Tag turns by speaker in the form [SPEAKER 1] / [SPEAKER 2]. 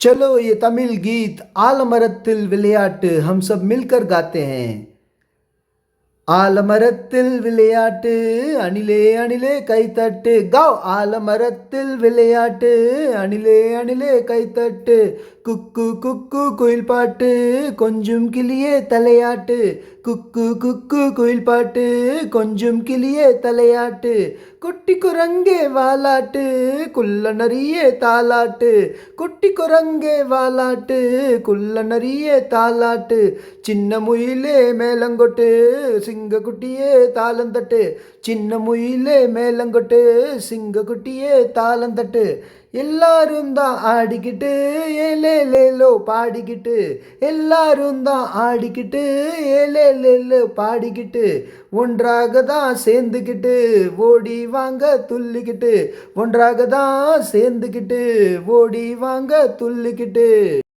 [SPEAKER 1] चलो ये तमिल गीत आलमरத்தில் விளையாட்டு हम सब मिलकर गाते हैं। ஆலமரத்தில் விளையாட்டு அணிலே அணிலே கைத்தட்டு கவ் ஆலமரத்தில் விளையாட்டு அணிலே அணிலே கைத்தட்டு குக்கு குக்கு குயில் பாட்டு கொஞ்சம் கிளியே தலையாட்டு குக்கு குக்கு குயில் பாட்டு கொஞ்சம் கிளியே தலையாட்டு குட்டி குரங்கே வாலாட்டு குள்ள நரிய தாலாட்டு குட்டி குரங்கே வாலாட்டு குள்ள நரிய தாலாட்டு சின்ன முயிலே மேலங்கொட்டு சிங்க குட்டியே தாளந்தட்டு சின்ன முயிலே மேலங்கொட்டு சிங்க குட்டியே தாளந்தட்டு எல்லாரும் தான் ஆடிக்கிட்டு ஏலே லேலோ பாடிக்கிட்டு எல்லாரும் தான் ஆடிக்கிட்டு ஏலே லேலோ பாடிக்கிட்டு ஒன்றாக தான் சேர்ந்துக்கிட்டு ஓடி வாங்க துள்ளிக்கிட்டு ஒன்றாக தான் சேர்ந்துக்கிட்டு ஓடி வாங்க துள்ளிக்கிட்டு